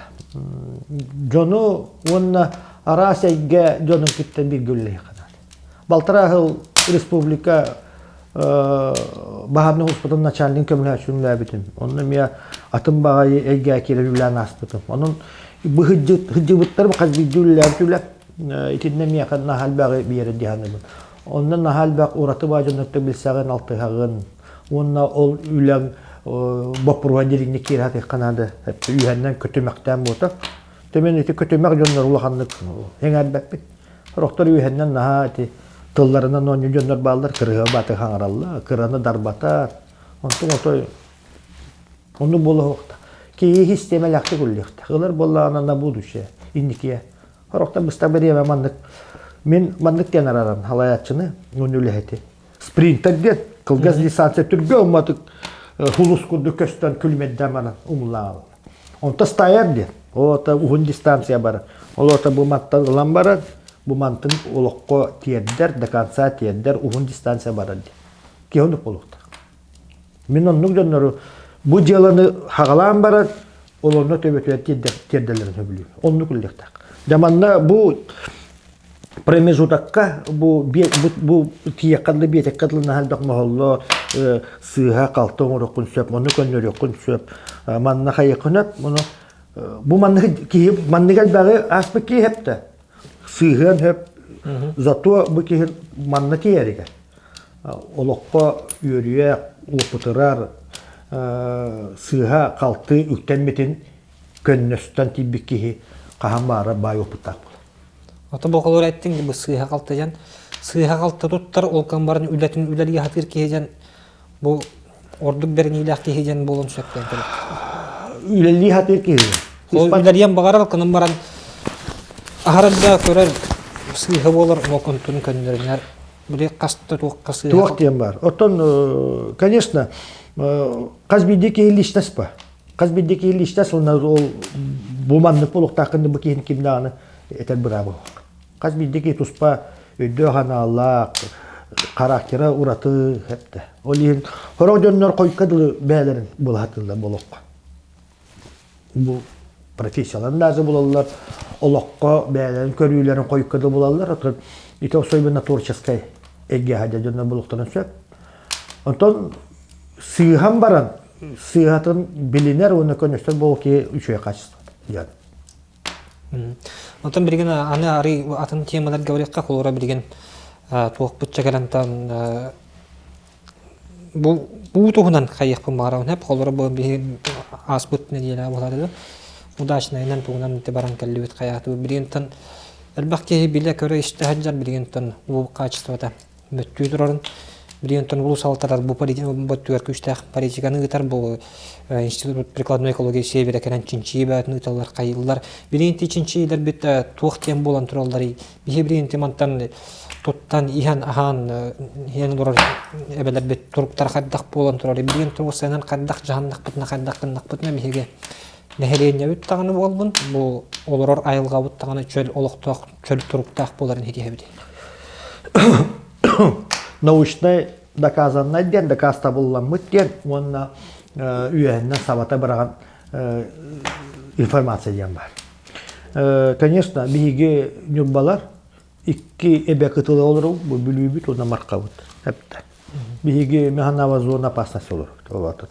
Jonu onun arasayga jonun kitten bir gülle kadar. Baltarahıl Respublika Baharlı Hospital'ın начальник kömülaşımla bitim. Onun miya atın bağı ege kirelülen asbitim. Onun bu hıcıbıtları bakaz bir güller tüle itinne miya kadına hal bağı bir yere dihanı. Ondan nahal bak uğratı bacınlıkta bilsağın altı hağın. Onunla ol ülen bapurva dilinni kirhat ekanadı. Hep üyenden kötümekten boğutak. Temen eti kötümek jonlar ulağanlık. Henger bekbek. Rohtar üyenden naha eti tıllarından onun jonlar bağlar. Kırığı batı hangarallı. Kırığını darbatar. Ondan otoy. Onu bolu hoğta. Ki histeme laktı güllekta. Hılar bolla anana bu düşe. İndikiye. Rohtar bıstaberiye ve mandık. Men mandık diyen araran halayatçını önüyle heti. Sprinter diye kılgaz lisansı türbe olmadık. Hulus kurdu kösten külmedden bana umulağın. Onta stayar diye. O da uhun distansiya bara. O da bu mantın olan bara. Bu mantın olokh'a tiyedder, dekansa tiyedder, uhun distansiya bara diye. Ki onluk olukta. Men onluk dönleri bu yalanı hağalan bara. Olonda töbetüye tiyedderlerini biliyor. Onluk ullektak. Zamanla bu Промежутакка bu tiyakadlı bir tekadlı nahaldak mahallo sıha kaltın orukun söp, onu könörükün söp, manna kayıkınıp, bu manna gel bağı aspek ki hep de sıhın hep, zato bu ki manna ki yeri gel. Olokka yürüye, uputırar, sıha kaltı üktenmetin könösten tibbi ki kahambara bay uputak. Ota boqolor aytdın ki bu sıyha qaltajan. Sıyha qalta tuttar olkan barın ületin ülerge hatir kehejan bu orduk berin ilah kehejan bolun sökten. Ülerge hatir kehejan. O ülergen bağaral kanın baran aharada körer сыйга болар моконтун көндөрүнөр били касты туаккасы Туак тем бар. Отон, конечно, казбидеки личность па. Казбидеки личность ол буманны полуктакынды бу кийин кимдаганы этер бирабы. Казбидеки туспа өйдө ханалла характера ураты хепте. Олин хородоннор койкадылы бәлерин булатылда болокко. Бу профессиялар дазы булалар, олокко бәлерин көрүүлөрүн койкады булалар. Отон ите особенно творческой эге хадя жонна булуктан сөп. Онтон сыйган баран, сыйгатын билинер уны көнөстөр болки үчөй качты. Ян. Онтон билген аны ари атын темалар говорикка колора билген туакпыт чагалантан бу тугунан кайык бумарау хеп колора бу аспыт не дила болады. Удачнайнан тугунан те баран келлибит каяты билгентен элбакки биле көрө истехаджар билгентен бу качествода мөттүдөрөн билгентен улус алтарар бу боттугар күчтәк политиканы гытар бу институт прикладной экологии севера келен чинчи бәтны таллар кайыллар билгенти чинчилер бит туак тем болан тураллары билгенти мантан туттан ихан ахан ен дурар эбелер бит туруктар хаддак болан тураллары билген турсанан каддак жаһандак бутна каддак бутна биге нехелене бит таганы болбун бу олорор айылга бут таганы чөл олоктак чөл туруктак боларын хедебит. Научный доказанный ден доказта булган мыттен онна үйәннән сабата барган информация дигән бар. Конечно, биге нюрбалар икки эбе кытылы олор бу бүлүбүт онна марка бут. Хәптә. Биге механава зона опасность олор.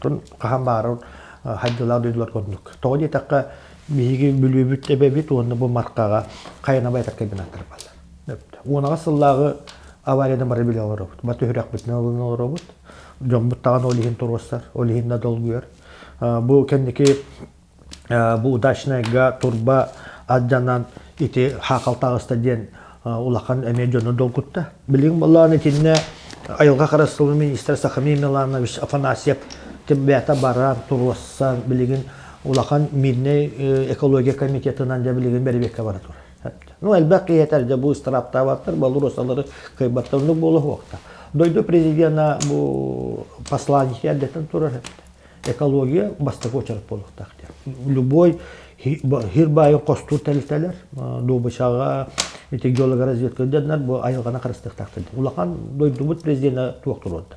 Тон каһан барын хаддылар дилар кондук. Тоди такка биге бүлүбүт эбе бит онна бу маркага кайнабай такка бинаттар балар. Хәптә. Онага сыллагы авариядан бары биле олор. Бату хүрәк битне олор бут. Жомбут таган олихин туростар, олихин на долгуяр. Бу кендики бу удачныйга турба аджанан ити хакалтагыста ден улахан эме жону долгутта. Билин балланы тинне айылга карасылы министр Сахамин Миланович Афанасьев тиббета бара туроссан билигин улахан мидне экология комитетынан да билигин бербекке бара тур. Ну элбак етер бу страпта баттыр, балуросалары кайбаттырны болу вакытта. Дойду президента бу послание әдеттен турар. Экология бастык очарып болуктак. Любой хирбайын косту тәлтәләр, добышага, геолога разведка дәннәр бу айылгана карыстык тактыр. Улахан дойду бу президент туак турды.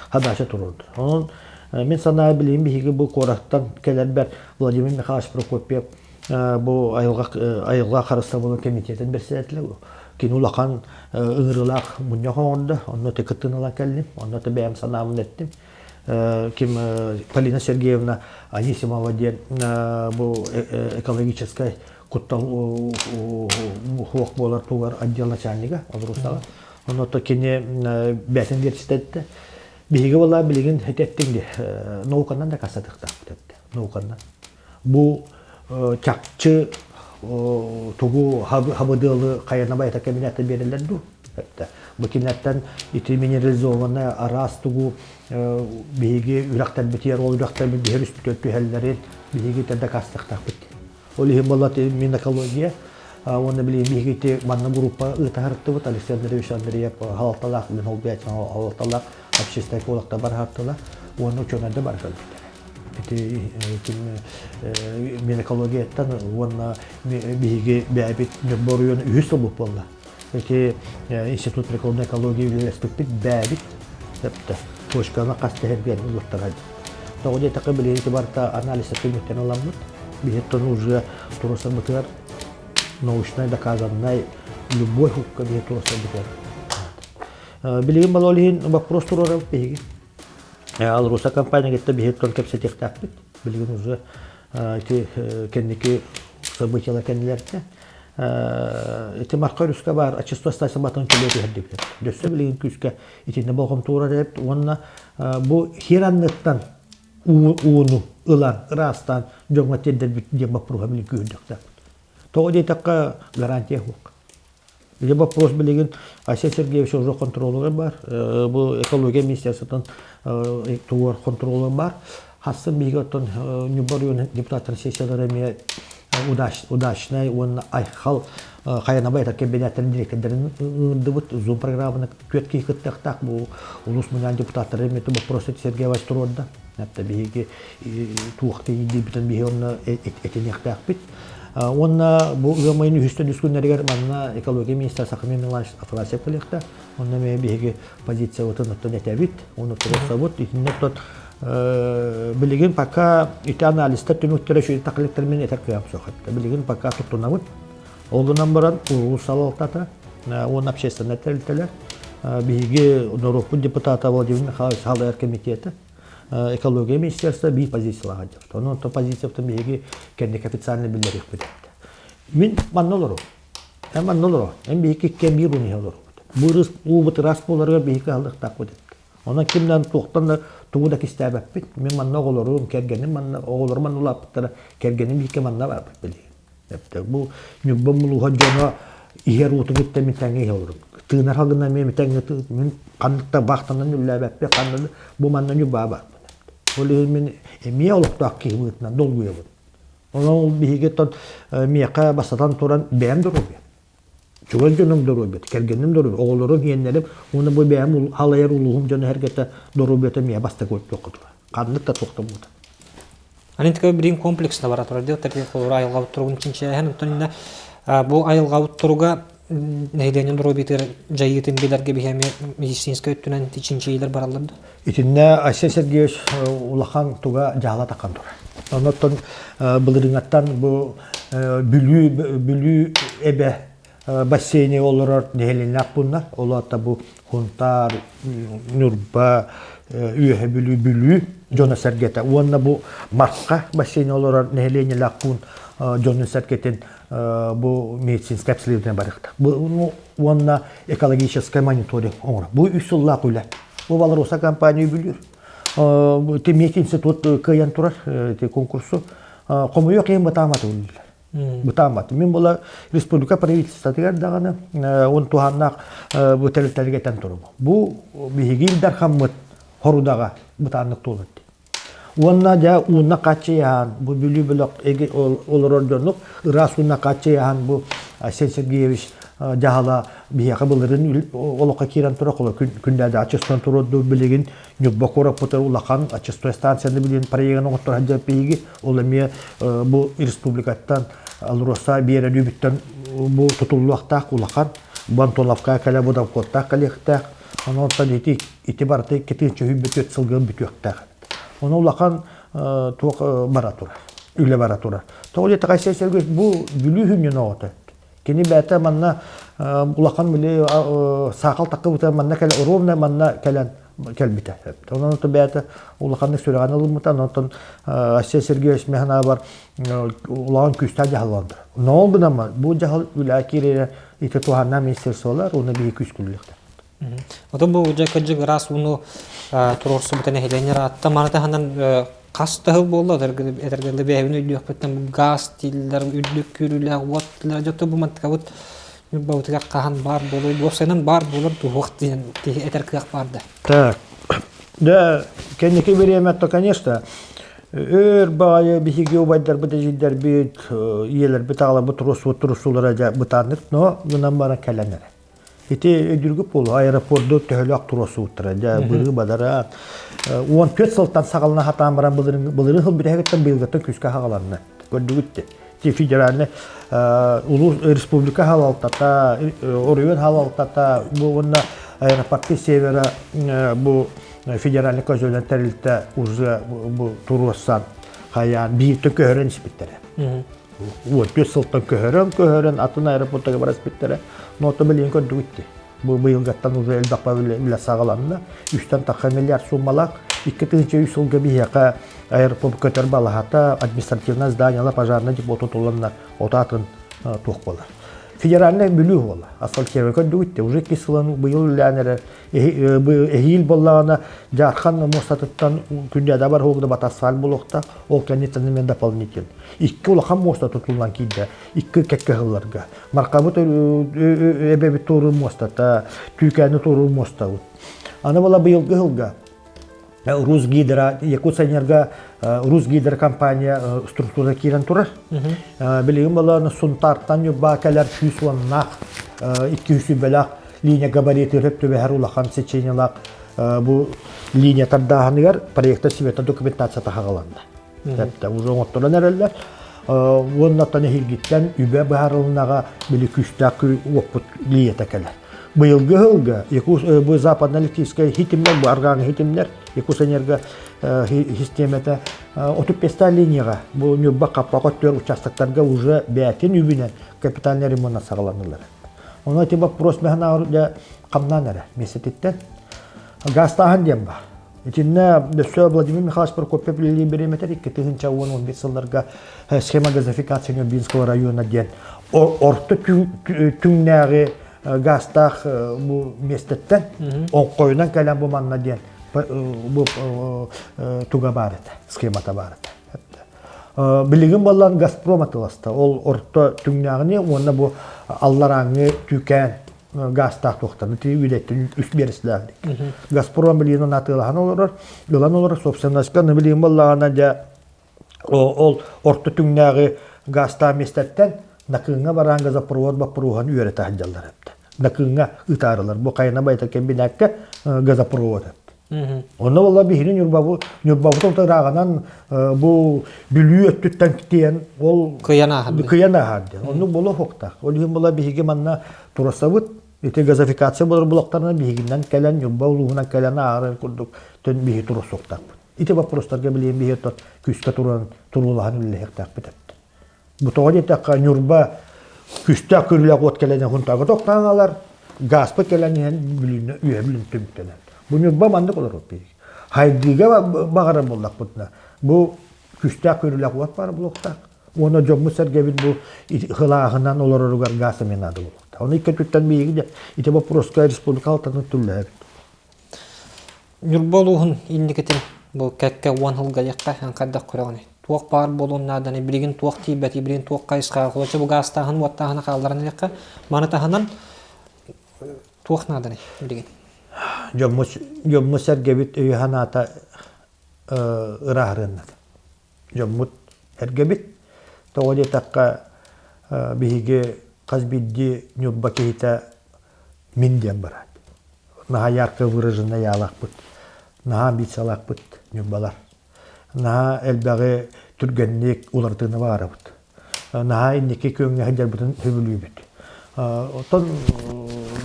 Хадаша турды. Onun мен сана билим биге бу корактан келер бер Владимир Михайлович Прокопьев бу айылга карыста болу комитетин берсәтле. Кин улахан ыңырылак мунья хонда, онно те кыттыналар келдим, онно те бәям санамын еттим. Ким Полина Сергеевна Анисимова ден бу экологической кутта хуак болар тугар отдел начальника Одрусала. Онно то кине бәтен университетте. Биге була билеген хететтинде. Науканнан да касатыкта тепте. Науканнан. Бу чакчы тугу хабыдылы каянабай та кабинетте берилер ду. Бу кинеттен ити минерализованная арас тугу биге үрактан битер ол үрактан битер үстөттү хеллерин биге тәдә кастыктак бит. Олихи болат минекология оны биле биге манна группа ытарытты бут Александр Ильич халталак мен олбят халталак общественный колакта бар хартыла оны чөнәдә бар калды. Минекологияттан оны биге бәбит борыйын үз булып булды. Институт прикладной экологии университеты бәбит тепте. Точканы кастырган улуттар. Тогда такы биле барта анализ этмектен аламбыт. Бихеттен уже турусан бутар научный доказанный любой хукка бихет турусан бутар. Билеген балолин вопрос турар биге. Ал руса компания гетте бихеттен Кэпсэтии таппит. Билеген уже эти кенники события кеннелерде. Эти маркарюска бар, а чисто стася батон келети хаддик. Дөссө билеген күскә итинне болгом тура деп, онна бу хиранныктан уну ылан растан жоматедер деп вопрос билеген күндүк. Тоди такка гарантия хук. Или вопрос билеген Асия Сергеевич уже контролы бар, бу экология министерствотан туар контролы бар. Хасын биготон Нюрба депутаттар сессиялары удачный он айхал каянабай кабинеттин директордерин ындыбыт зум программаны көткей кыттак бу улуспут депутаттары мету вопрос Сергей Вастродда напта биги туакты дебитен биги онна этенектак бит онна бу гамайны хүстен үскүннәргә манна экология министры сакмын милаш афрасия коллекта онна ме биги позиция отын нетебит оны турсабыт итиннет билигин пока ити анализтер түнүктөрө şu такликтер менен этер кыям сохат билигин пока туттунабыт олгунан баран улусалалтата он общественный телтелер биги Нюрба депутата Владимир Михайлович халык комитети экология министерства би позициялага жатты. Onun то позицияты биги кендик официально билдирip кетти. Мен маннолору. Маннолору. Эм биги кемир уни олору. Бурыс убут располарга биги халык такыт. Ona kimden toxtan da tuğda kistəbəb bit. Men manna oğulurum, kergenim manna oğulurum manna laptara, kergenim bir manna var bili. Yaptı. Bu Nürbə muluğa jona iher otu gitti min təngi olurum. Tığnar halgından men təngi min qanlıqda baxtandan üləbəb be qanlı bu manna Nürbə var. Olu men emiye olup da akki butnan dolguya bu. Ona bihiget ton miyaqa basatan turan bəyəm durur. Çoğun canım dorobet, kergenim dorobet, oğullarım yeğenlerim, onu bu benim halayar uluğum canı herkese dorobetim ya basta koyup okudular. Kanlık da toxtum bu da. Hani tıkı birim kompleks laboratuvar diyor, tabii ki ayılga uturgun içince hem tonunda bu ayılga uturga neyden dorobetler jayitin bilir gibi hem medisinska ötünen içince iyiler barallardı. İçinde Ayşe Sergeyevich ulakan tuga jahla takan dur. Ondan bildiringattan bu bülü ebe basseyni olur nehelinler bunlar. Ola da bu Huntar, Nürbə, ÜЭХ bülü, Jona Sergete. Onunla bu marka basseyni olur nehelinler bun, Jona Sergete'nin bu medisinsk kapsüllerine barıqtı. Bu onunla ekologический мониторинг. Bu üsulla kuyla. Bu balar olsa kampanyayı biliyor. Temiyet institut kıyan turar konkursu. Komu yok en batamat olurlar. Butamat. Min bola Respublika правительства даганы он туханнак бу телетелгетен турбу. Бу бигил дархаммыт хорудага бутаннык толот. Онна да унна качыян бу бүлү блок эге олордонук расунна качыян бу Сергеевич жахала бияка былырын олока кирен тура коло күндө да ачыстан турду билигин Нюрба корап потор улахан ачыстой станцияны билин проектын оңоттор хаджап биги ол эме бу республикаттан алроса биере дүбүттөн бу тутулуактак улахан бантолавка кале будан коттак калехтак онон талити итибарты кетинче хүббөт сылгын бүтөктак оны улахан тук баратура үле баратура тооле тагайсэ сергей бу бүлү хүннүн оото кени бәтә манна улахан биле сакал такка бута манна кале ровна манна кален келбите. Онан то бәтә улаханны сүрәгән улмутан онтон Асия Сергеевич механа бар улан күстә җаһаланды. Нолгынама бу җаһал үләкире ите туһанна министрлыклар уны бик күскүллектә. Ото бу җакыҗы рас уну турорсы бутен хеленер атта марта ханан кастыгы болду этергелде бәйбин үдүк беттен газ тиллер үдүк күрүләр ваттылар жото бу мантка вот Нюрба кахан бар болу, босенен бар болур тугук ден этергек барды. Так. Да, кенеке время то, конечно, бая бихиги убайдар бедежидер бит, елер битагала турусулар да бутарнык, но гынан бара каленер. Ите өдүргүп болу аэропортдо төлөк турусу утра да быры бадара. 14 сылтан сагалына хатан баран былырын хыл бирегеттен быйылгаттан күскө хагаланны. Көрдүгүттү. Федеральный республика халалтата, Орюен халалтата, бу аэропорты севера, бу федеральный көзөлөн терилте уже бу туруссан хаян бийиттен көһөрөн спиттере. Вот 5 сылтан көһөрөн атын аэропортага бара спиттере. Нота билен көрдүгүттү. Бу быйылгаттан уже элдакпа биле сагаланна 3 такка миллиард суммалак 2-3 жылга бияка аэропорт көтөр балахата административное здание пожарный деп отутуланна отатын тук болар. Федеральный бүлүү бола. Асфальтировка көдүгүттү уже кисылан быйыл ланер эхил боллагана жархан мостаттан күндө да бар хогда батасфал болокта ол конечно мен дополнительно. 2 улахан моста тутулган кийде 2 кеккелерге. Маркабы эбе туру мостата, түйкәне туру моста. Аны бала быйыл гылга Русгидра, Якутсэнерга Русгидра компания структура кирен тура. Билигин баланы сунтартан Нюрба калар 100 ваннах 200 белак линия габариты рөптөбе һәр улахан сечениялак бу линия тардагыныр проектта света документация тахагаланда. Тәптә уже оттыран әрәлләр. Оннаттан хилгиттен үбә баһарылнага били күстәк опут лиета калар. Быелгы хылга бу западно-литийская хитимлер, бу арган хитимлер, Якутсэнерга системата 35 линияга бу Нюрба каппага 4 участоктарга уже бәтин үбинен капитальный ремонт сагаланылар. Оны тип вопрос мәхнә камнан әре месетиттен гастахан дем бар. Итинне Десо Владимир Михайлович Прокопьев билли береметер 2011 сылларга схема газификации Нюрбинского района ден орты түңнәге гастах бу местеттен онкойнан калан бу манна ден бу туга барыт схемата барыт. Билигин баллан Газпром атыласта ол орто түңнәгене онда бу аллараңы түкән гастах тоқтаны тиюлеттен үс берисләр. Газпром билигин атылган олар, гылан олар собственностька билигин баллагана да ол орто түңнәге гаста местеттен накыңга баран газопровод бапруган үйрәтә хаҗалар. Накыңга ытарылар. Бу кайна байта кембинәккә газопровод. Онда валла бихин Нюрба тотырагынан бу бүлү өттүттен китен ол кыяна хадды. Онда боло хокта. Ол хим валла бихиге манна турасабыт ите газификация болор булактарына бихигиннән калан Нюрба улугунан калана ары курдук төн бихи турасоктак. Ите вопростарга билен бихи тот күскә турулаһын лехтак битеп. Бу тогы така Нюрба күстә күрләк от калана хунтага токтаналар. Газпы каланы бүлүнө үе бүлүн төмтәләр. Бу Нюрба манды колор опи. Хайдига багара булдак бутна. Бу күстә күрләк от бар булакта. Оны жомму сәргәбит бу хылагынан олоругар гасы менады булакта. Оны ике түттән биге ите вопроска республика алтын түлләр. Нюрба улугун индикетин бу кәккә 10 хылга якка ханкадда кораганы. Туак бар болуннадан билигин туак тибәти билигин туак кайска колчы бу гастаһын ваттаһын калдырын якка манатаһынан туак надан билигин. Жомму сәргәбит өйханата ырахрыннат. Жоммут сәргәбит тоғыде таққа биһиге қазбидди Нюрба кейта минден барад. Наха ярко выраженно ялақпыт, наха амбициялақпыт Нюрбалар. Наха әлбәғі түргеннек улартыны барабыт. Наха иннеке көңне хәдер бұтын хөбілүйбіт. Отон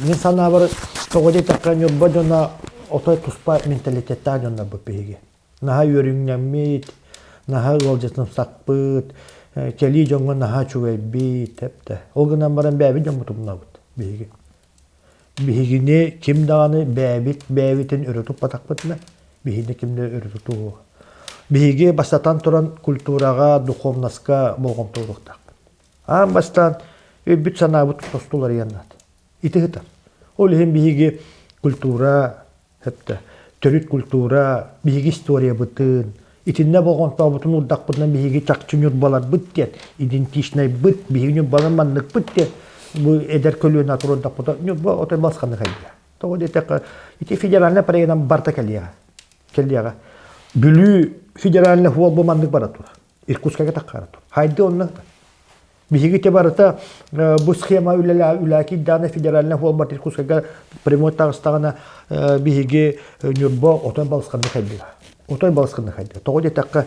мен сана бар тоғыде таққа Нюрба жона отой туспа менталитетта жона бұл биһиге. Наха өріңнәммейт, наха ғолжетім сақпыт, кели жоңго наха чугай бейт тепте. Олгынан баран бәбит жоңго тұпынабыт биһиге. Биһигине ким дағаны бәбитін өрітіп батақпытына, биһине кимде өрітіп туғы. Биһиге бастатан туран культураға, духовнаска болған туғықтақ. Бастан өбіт санабыт тостулар яннат. Ити ғытар. Ол ехен биһиге культура, төрүт культура, биһиге история бұтын, итинне болған табытын урдақ бұтынан биһиге чақчы Нюрбалар бұттен, идентичный бұт, биһиге Нюрбалар маннық бұттен, бұл әдер көлуен атыр урдақ бұтын, Нюрба отой басқаны қайдыға. Тоғы детеқі, ити федеральна парайынан барта кәлияға. Бүлі федеральна хуал бұл маннық баратыр, Иркутскаға таққары тұр. Хайды оннық да. Биһиге те барыта бұл схема үләки даны федеральна хуал бар Иркутскаға прямой тағыстағына биһиге Нюрба отой балысқаны қайдыға. Отой балысқаны қайды. Тоғы детаққа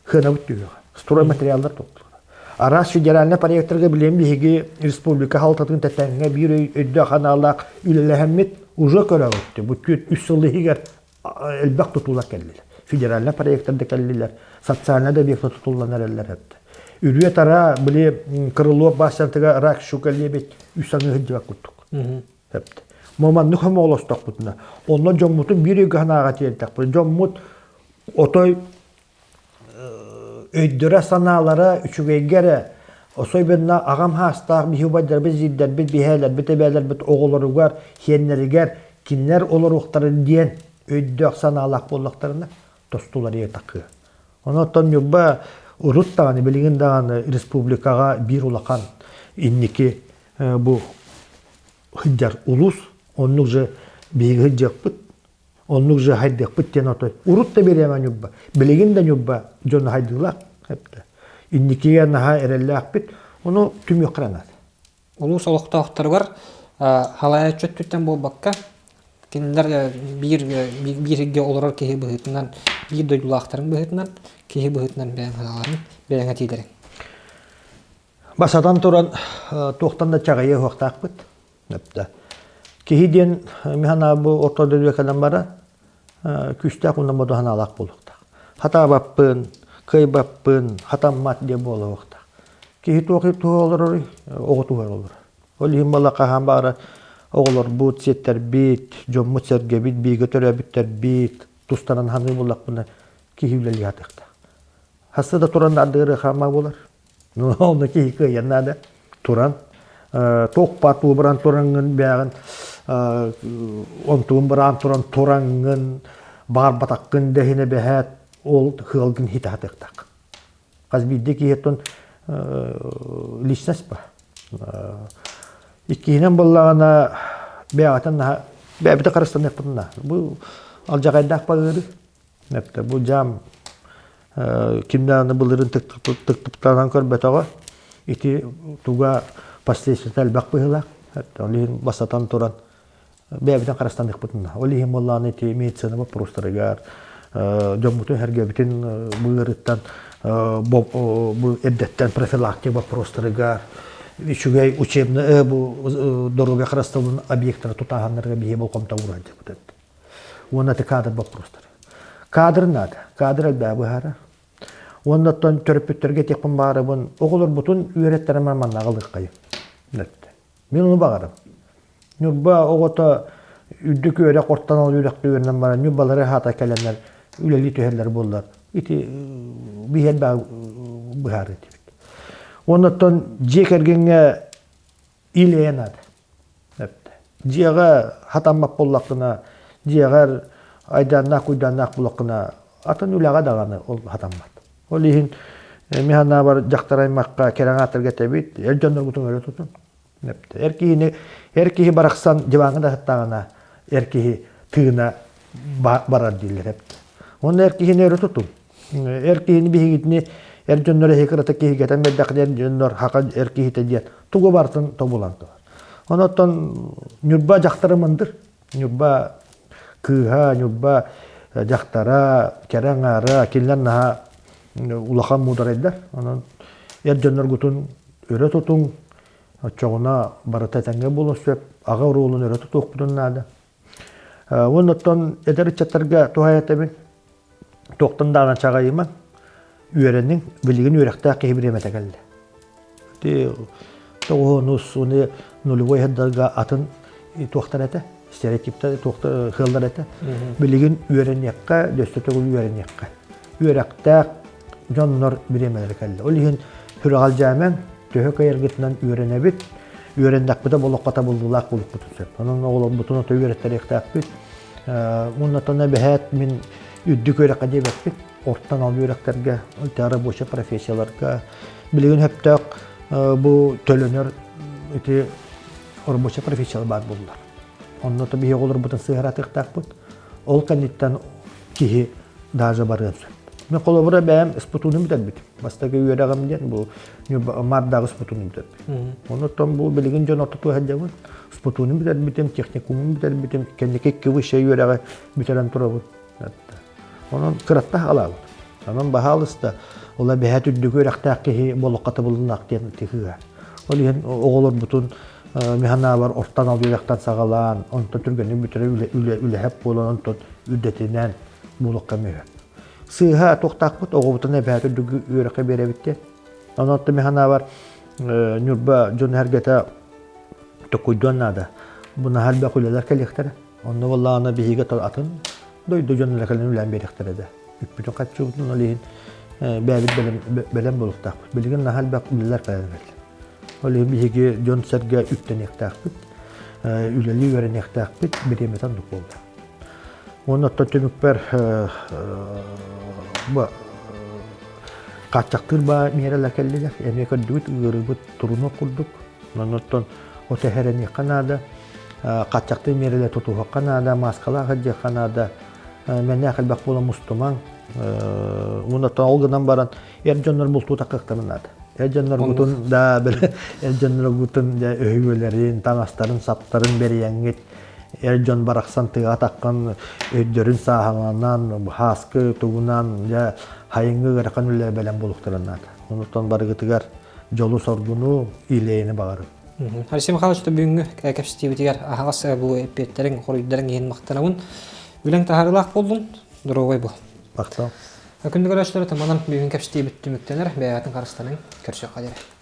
хына бүттігі. Строй материалдар тоқтылығы. Арас федеральна проекторға білем бігі республика халтатын тәтәңге бір өйді қаналақ үлеләхәммет уже көрі өтті. Бұт үс сылы егер әлбәқ тұтулақ кәлілер. Федеральна проекторды кәлілер. Социальна да бекті тұтуланар әлілер әпті. Үрі тара біле қырылуы басантыға рак шукәлі бет үсаңы ғыддіға күттік. Әпті. Моманны қөмі олыстақ бұтына. Онна жоммутын бір өйгі қанаға тиелтақ бұты. Жоммут отой өйдірі саналары үшігейгері осой бенна ағам хастақ бихубайдар біз зиддер біз бихәлер бітебәлер біт оғылырығар хеннерігер кинлер олар оқтарын дейін өйдіқ саналақ болақтарына тостулар етақы. Онаттан Нюрба ұрыт дағаны білген дағаны республикаға бір олақан иннеке бұл хыджар улус, онның же бейгі хыджақ бұт. Onluk же haydık bitten otoy. Urut da bereme Nюрба. Biligin de Nюрба jonu haydılak hepde. İndikiye naha erellak bit. Onu tüm yokranat. Улус олохта охтар бар. Халая чөттүттен бул бакка. Киндер бирге олорор кеһи быһытынан, бир дойлактарын быһытынан, кеһи быһытынан бәң халарын бәң атыдыр. Басадан туран тоқтан да чагайы хоқтак бит. Хепде. Кеһиден механа бу ортодо декадан бара. Күстә кунда модохана алак булыкта. Хата баппын, кый баппын, хатаммат деп болуыкта. Кеһи тоқи тоолор, оготу болор. Олим бала кахан бара, оголор бут сеттер бит, жоммут серге бит, биге төрө биттер бит, тустанан ханы булак буна кеһилели ятыкта. Хасада туран адыры хама болар. Ну, оны кеһи кыяннада туран, тоқ пату баран турангын бягын, онтуын баран туран турангын, бар батаккын дехине бехет, ол хылгын хитатыктак. Казбидде киһеттон личность ба. Иккиһинен боллагана бягатын бәбите карыстан яппытына. Бу алжагайдак багыры. Непте бу жам кимданы булырын тыктыптардан көрбөтөгө ити туга последствиятал бак быһылак. Олин басатан туран бәбите карыстан яппытына. Олин болланы ити медицина вопростарыгар жоммуту хергебитин булырыттан бу эддеттен профилактик вопростарыгар Ишугай учебный бу дорога крастовын объекттары тутаганнарга бие бол комта урады бутат. Оны те кадр вопростар. Кадр надо. Кадр албабы хара. Оны тон төрөпүттерге текпин бары бун оголор бутун үйрөттөр маман агалык кайы. Нетте. Мен уну багарам. Нюрба огото үддүк өрө корттан алып үйрөктү өрнөн бара. Нюрбалары хата келенler үлели төһерлер болдур. Ити биһел ба быхары. Оннан жекергенге илеенад. Жега хатаммап боллакына, жегар айданнак куйданнак булакына атын үлага даганы ол хатаммат. Ол ихин механа бар жактараймакка кераңатырга тебит, элжоннор бутун өрө тутун. Эркихи бараксан жибаңы да хаттагана, эркихи тыгына барар дилер. Оны эркихини өрө тутун. Эркихини бихигитни Erjönlere hekirata kehigeten beddakli erjönler haka erkihite diyen. Tugu bartın tobulandı. Ondan Nюрба jaktarımındır. Nюрба kıha, Nюрба jaktara, kerangara, kinler naha ulakan mudar eder. Ondan erjönler gutun öre tutun. Çoğuna barata tenge bulun söp. Ağa uğrulun öre tutuk budun nada. Ondan eder içatlarga tuhayat ebin. Toktun dağına çağayıman. ÜЭРЭХ'nin biligin ÜЭRЭХ'te kehibiremete geldi. Toğunuz onu nuluvoy heddarga atın tohtar ete, stereotipte hıllar ete. Biligin ÜЭRЭХ'e, döstötөгül ÜЭRЭХ'e. ÜЭRЭХ'te jonlar biremeleri geldi. Olihin hüragal jamen, töhök ayargıtından ÜЭRЭХ'e ÜЭRЭХ'de bolukkata buldulak bulup butunsep. Onun oğlu butunu tö ÜЭRЭХ'te bit. Ondan behet min üddük ÜЭRЭХ'e debet bit. Ortadan al ÜЭRЭХ'lerge, ultara boşa profesiyalarga, biligin heptak bu tölönör iti orboşa profesiyalar bar buldular. Ondan da bir olur butun sığıratık takput, ol kanitten kihi daja barı söp. Men kolobura beğen sputunu biter bitim. Bastaki ÜЭRЭХ'im diyen bu mardağı sputunu biter bitim. Ondan bu biligin jon ortatu hacabın sputunu biter bitim, teknikumu biter bitim, kendiki kivi şey ÜЭRЭХ'e biteren turabın. Onun kıratta alalı. Onun bahalısı da ola behet üddügü ÜЭRЭХ'teki bolukkatı bulunaq diyen tihiga. Olihin oğulur butun mihana var ortadan al ÜЭRЭХ'ten sağalan, ondan türgeni bütüre üle hep bolan ondan üddetinden bolukka mühür. Sığha tohtaq but, oğul butun behet üddügü ÜЭRЭХ'e bere bitti. Ondan da mihana var Nюрба jon hergete tokuyduan nada. Buna halbe kuleler kelektere. Onda vallahi bihiga atın. Doydu jonlar kalen ulan berektere de. Bütün kaççubun olihin bäbit belem boluktak. Biligin nahal bak ular kalen. Olihin bihigi jon serge üttenek takpit. Üleli örenek takpit biremetan duk boldu. Onu totümükper bu kaçaktır ba miyereler kelliler. Emeka düt ırıbıt turunu kurduk. Ondan o tehereni kanada қатчақты мереле тұтуға қанада, маскала қаджы қанада, мәне ақылбақ болы мұстыман, ұнаттан олғынан баран, әржонлар бұл тұта қықтамынады. Әржонлар бұтын да бір, әржонлар бұтын өйгөлерін, таңастарын, саптарын берияңет, әржон барақсан тыға таққан өйдерін сағанан, хаскы тұғынан, хайыңғы ғарқан өлі бәлем болуқтырынады. Ұнаттан барығытығар жолу соргуну илейіні бағарып. Алексей Михайлович, бүгінгі кәпсетии бітігер Аһағас бұл эппеттерің, қорыйдарын ең мақтанауын үлің тағарылақ болдың, дұрауай бұл. Бақтау. Күндік өрәшілері таманан бүгін кәпсетии біттіміктенер, бәйәтін қарыстаның көрсек қадері.